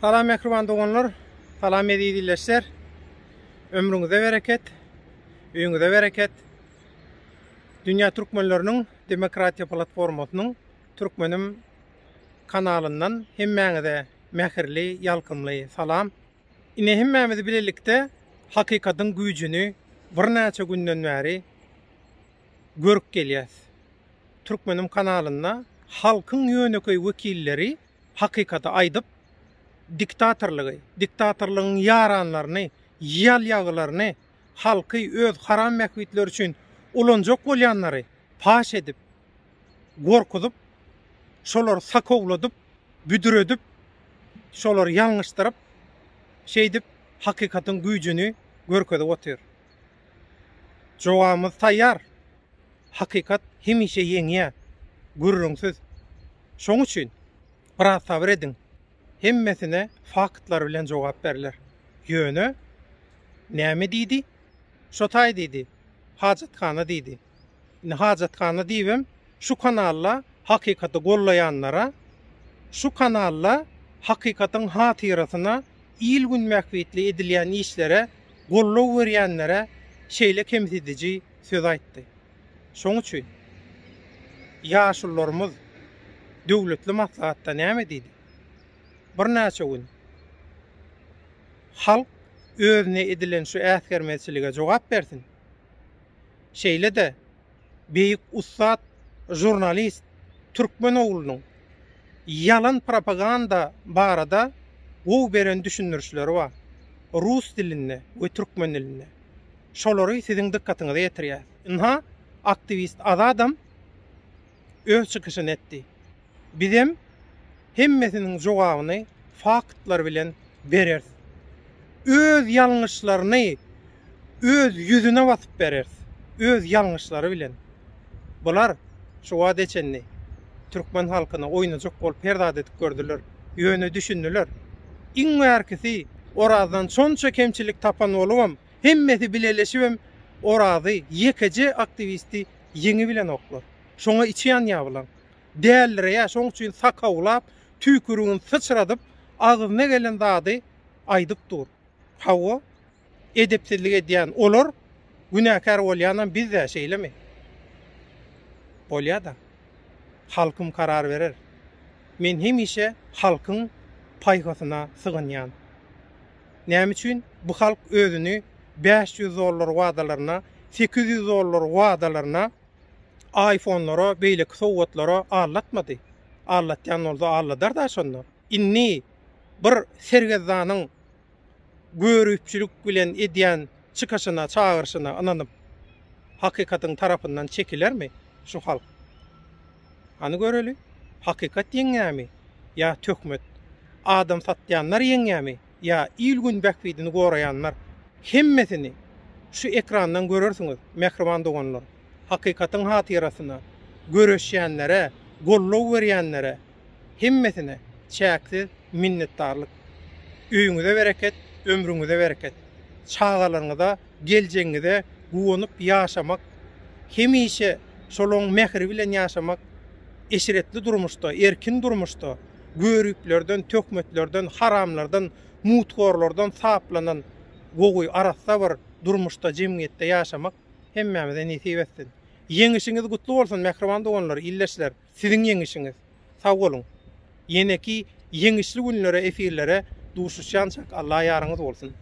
Salam mehriban dogonlar, salam edildiler. Ömrüňize bereket, öýüňize bereket. Dünya Türkmenläriniň Demokratiýa platformasynyň Türkmenim kanalyndan hemmäňize mähirli, ýalkynly salam. Ine hemmämiz bilelikde hakykatyň güýjüni bir näçe günden bäri görüp gelýäs. Türkmenim kanalynda halkyň ýöneköy wekilleri hakykaty aýdyp diktatorlygyň yaranlaryny, ýal ýaglaryny halky öz haram mähbitleri üçin ulanjak bolýanlary paş edip, gorkudup, şolar sakowladyp, büdüredip, şolar ýalňyşdyryp, şeýdip hakykatyň güýjüni görkezip otyr. Jogabymyz taýýar. Hakykat hemişe ýeňýär, gürrüňsiz. Şoň üçin biraz sabr ediň. Hemmesine faktlar bilen jogap berler. Ýöne näme diýdi? Şotay diýdi. Hajatkana diýdi. Ine hajatkana diýbem, şu kanalla hakykaty gollaýanlara, şu kanalla hakykatyň hatyrasyna ilgün mähbitli edilýän işlere gollaw berýänlere şeýle kemsitici söz aýtdy. Şoň üçin ýaşullarymyz döwletli maslahatda näme diýdi? Bir näçe gün halk özüne edilen şu äsgermezçilige jogap bersin. Şeýle de beýik ustad, jurnalist Türkmen oglunyň yalan propaganda barada gowy beren düşünürçleri bar. Rus dilinde we türkmen dilinde. Şolary siziň dikkatiňize ýetirýär. Inha aktivist adam öz çykyşyny etdi. Bizim hemmesiniň jogabyny faktlar bilen berer. Öz ýalňyşlaryny öz ýüzüne basyp berer. Öz ýalňyşlary bilen. Bular şowa deçenni türkmen halkyna oýnajak bolup perdad edip gördüler, ýöne düşündiler. Iň märkisi orazdan çonça kemçilik tapan bolubam, hemmesi bileleşibem orazy ýekeje aktivisti ýeňi bilen oklar. Şoňa içýän ýabylan. Dällere ýa şoň üçin sakawlap, tüýkürüňi sıçradyp, agyna gelen zady aýdyp dur. Hawa edepsizlik edýän olar günäkär bolýandan biz de şeýlemi? Bolýar da. Halkym karar berer. Men hemişe halkyň paýgasyna sygynýan. Näme üçin? Bu halk özüni 500 dollar wagdalaryna, 800 dollar wagdalaryna, iPhone'lara, beýleki sowgatlara allatmady. Allatýan bolsa alladar da şonda. Inni bir sergezanyň görüpçülük bilen edýän çykaşyna, çağırşyna ananyp hakykatyň tarapyndan çekilermi şu halk? Any göreli? Hakykat ýeňämi? Ya tökmet? Adam satýanlar ýeňämi? Ya ilgün bäkbidini goraýanlar? Hemmesini şu ekrandan görersiňiz, mehriban doganlar. Hakykatyň hatyrasyna, göreşýänlere, gollaw berýänlere hemmesine çäksiz minnetdarlyk. Öýüňize bereket, ömrüňize bereket. Çağalaryňyza, geljegiňize güwenip ýaşamak, hemişe şolaň mehri bilen ýaşamak, eşiretli durmuşda, erkin durmuşda, görüplerden, tökmetlerden, haramlardan, mutgorlardan saplanan gowy arasda bir durmuşda jemgyýetde ýaşamak hemmämize nisip etsin. Yeňişiňiz gutly bolsun mehriban doganlar, illeşler. Siziň yeňişiňiz. Sag bolun. Ýeneki yeňişli günlere, efirlere duşuşýançak Allah ýarıňyz bolsun.